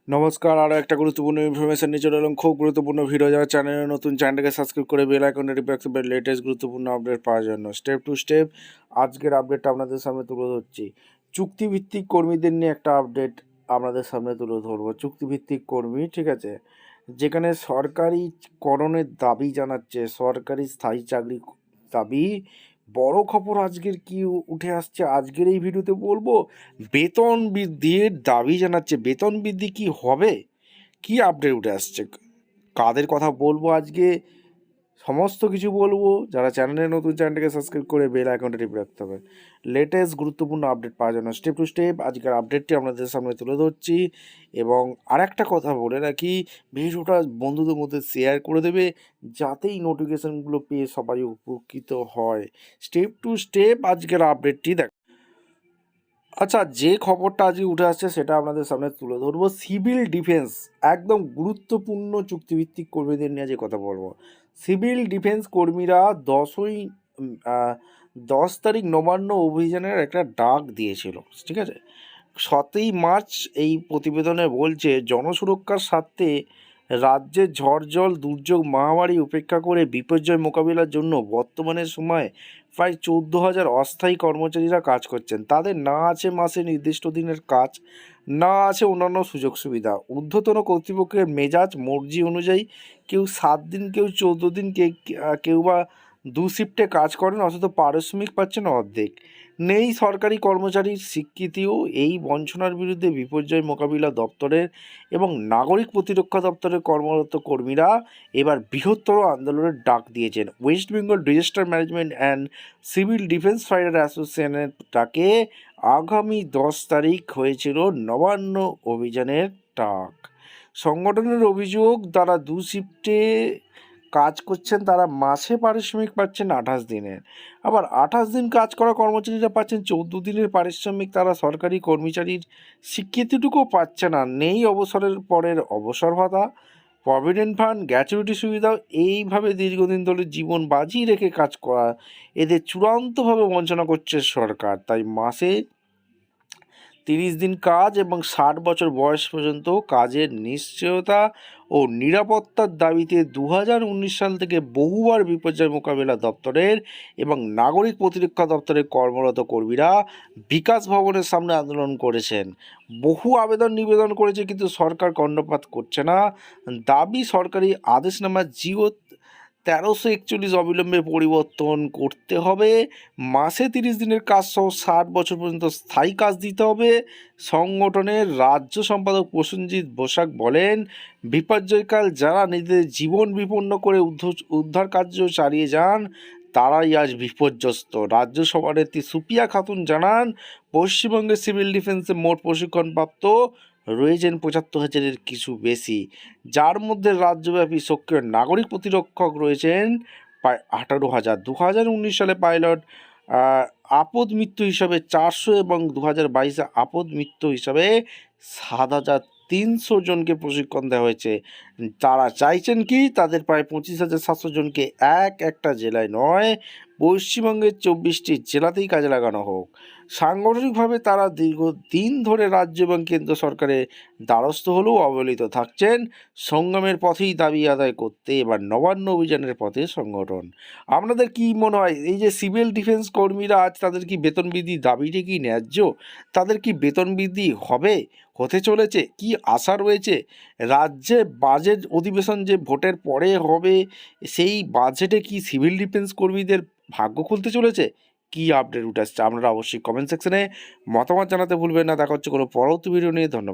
নমস্কার, আরও একটা গুরুত্বপূর্ণ ইনফরমেশন নিয়ে চলে এলাম। খুব গুরুত্বপূর্ণ ভিডিও, যারা চ্যানেলে নতুন, চ্যানেলটাকে সাবস্ক্রাইব করে বেল আইকনটা টিপে রাখতে পারে লেটেস্ট গুরুত্বপূর্ণ আপডেট পাওয়ার জন্য। স্টেপ টু স্টেপ আজকের আপডেটটা আপনাদের সামনে তুলে ধরছি। চুক্তিভিত্তিক কর্মীদের নিয়ে একটা আপডেট আপনাদের সামনে তুলে ধরবো। চুক্তিভিত্তিক কর্মী, ঠিক আছে, যেখানে সরকারিকরণের দাবি জানাচ্ছে, সরকারি স্থায়ী চাকরি দাবি। বড় খবর আজকের কি উঠে আসছে আজকের এই ভিডিওতে বলবো। বেতন বৃদ্ধির দাবি জানাচ্ছে। বেতন বৃদ্ধি কি হবে, কি আপডেট উঠে আসছে, কাদের কথা বলবো আজকে, সমস্ত কিছু বলবো। যারা চ্যানেলে নতুন, চ্যানেলটাকে সাবস্ক্রাইব করে বেল আইকনটা টিপে রাখতে হবে লেটেস্ট গুরুত্বপূর্ণ আপডেট পাওয়ার জন্য। স্টেপ টু স্টেপ আজকের আপডেটটি আপনাদের সামনে তুলে ধরছি। এবং আরেকটা কথা বলে রাখি, ভিডিওটা বন্ধুদের মধ্যে শেয়ার করে দেবে, যাতেই নোটিফিকেশানগুলো পেয়ে সবাই উপকৃত হয়। স্টেপ টু স্টেপ আজকের আপডেটটি দেখ। আচ্ছা, যে খবরটা আজকে উঠে আসছে সেটা আপনাদের সামনে তুলে ধরবো। সিভিল ডিফেন্স, একদম গুরুত্বপূর্ণ চুক্তিভিত্তিক কর্মীদের নিয়ে যে কথা বলবো। সিভিল ডিফেন্স কর্মীরা 10 তারিখ নবান্ন অভিযানের একটা ডাক দিয়েছিল, ঠিক আছে। 7ই মার্চ এই প্রতিবেদনে বলছে, জনসুরক্ষার স্বার্থে রাজ্যের ঝড় জল দুর্যোগ মহামারী উপেক্ষা করে বিপর্যয় মোকাবিলার জন্য বর্তমানের সময় প্রায় 14,000 অস্থায়ী কর্মচারীরা কাজ করছেন। তাদের না আছে মাসে নির্দিষ্ট দিনের কাজ, না আছে অন্যান্য সুযোগ সুবিধা। ঊর্ধ্বতন কর্তৃপক্ষের মেজাজ মর্জি অনুযায়ী কেউ 7 দিন, কেউ 14 দিন, কেউ বা 2 শিফটে কাজ করেন, অথচ পারিশ্রমিক পাচ্ছেন অর্ধেক। নেই সরকারি কর্মচারীর স্বীকৃতিও। এই বঞ্চনার বিরুদ্ধে বিপর্যয় মোকাবিলা দপ্তরের এবং নাগরিক প্রতিরক্ষা দপ্তরের কর্মরত কর্মীরা এবার বৃহত্তর আন্দোলনের ডাক দিয়েছেন। West Bengal disaster management and civil defence fighter অ্যাসোসিয়েশনের ডাকে আগামী 10 তারিখ হয়েছিল নবান্ন অভিযানের ডাক। সংগঠনের অভিযোগ, তারা 2 শিফটে কাজ করছেন, তারা মাসে পারিশ্রমিক পাচ্ছেন 28 দিনের। আবার 28 দিন কাজ করা কর্মচারীরা পাচ্ছেন 14 দিনের পারিশ্রমিক। তারা সরকারি কর্মচারীর স্বীকৃতিটুকুও পাচ্ছে না। নেই অবসরের পরের অবসর ভাতা, প্রভিডেন্ট ফান্ড, গ্র্যাচুইটি সুবিধাও। এইভাবে দীর্ঘদিন ধরে জীবন বাজি রেখে কাজ করা এদের চূড়ান্তভাবে বঞ্চনা করছে সরকার। তাই মাসে 30 দিন কাজ এবং 60 বছর বয়স পর্যন্ত কাজের নিশ্চয়তা ও নিরাপত্তার দাবিতে 2019 সাল থেকে বহুবার বিপর্যয় মোকাবিলা দপ্তরের এবং নাগরিক প্রতিরক্ষা দপ্তরের কর্মরত কর্মীরা বিকাশ ভবনের সামনে আন্দোলন করেছেন। বহু আবেদন নিবেদন করেছে, কিন্তু সরকার কর্ণপাত করছে না। দাবি, সরকারি আদেশনামা জিও 1341 অবিলম্বে পরিবর্তন করতে হবে। মাসে 30 দিনের কাজ সহ 60 বছর পর্যন্ত স্থায়ী কাজ দিতে হবে। সংগঠনের রাজ্য সম্পাদক প্রসেনজিৎ বসাক বলেন, বিপর্যয়কাল যারা নিজেদের জীবন বিপন্ন করে উদ্ধার কার্য চালিয়ে যান, তারাই আজ বিপর্যস্ত। রাজ্য সভানেত্রী সুপিয়া খাতুন জানান, পশ্চিমবঙ্গের সিভিল ডিফেন্সে মোট প্রশিক্ষণপ্রাপ্ত রয়েছেন 75,000-এর কিছু বেশি, যার মধ্যে রাজ্যব্যাপী সক্রিয় নাগরিক প্রতিরক্ষক রয়েছেন প্রায় 18,000। 2019 সালে পাইলট আপদ মৃত্যু হিসাবে 400 এবং 2022-এ আপদ মৃত্যু হিসাবে 7,300 জনকে প্রশিক্ষণ দেওয়া হয়েছে। তারা চাইছেন কি, তাদের প্রায় 25,700 জনকে একটা জেলায় নয়, পশ্চিমবঙ্গের 24টি জেলাতেই কাজে লাগানো হোক। সাংগঠনিকভাবে তারা দীর্ঘদিন ধরে রাজ্য এবং কেন্দ্র সরকারের দ্বারস্থ হলেও অবহেলিত থাকছেন। সংগ্রামের পথেই দাবি আদায় করতে এবার নবান্ন অভিযানের পথে সংগঠন। আপনাদের কি মনে হয়, এই যে সিভিল ডিফেন্স কর্মীরা আজ, তাদের কি বেতন বৃদ্ধি দাবিটা কি ন্যায্য? তাদের কি বেতন বৃদ্ধি হবে, হতে চলেছে, কি আশা রয়েছে? রাজ্যে বাজেট অধিবেশন যে ভোটের পরে হবে, সেই বাজেটে কি সিভিল ডিফেন্স কর্মীদের ভাগ্য খুলতে চলেছে? কি আপডেট উঠে আসছে, আপনারা অবশ্যই কমেন্ট সেকশনে মতামত জানাতে ভুলবেন না। দেখা হচ্ছে কোনো পরবর্তী ভিডিও নিয়ে। ধন্যবাদ।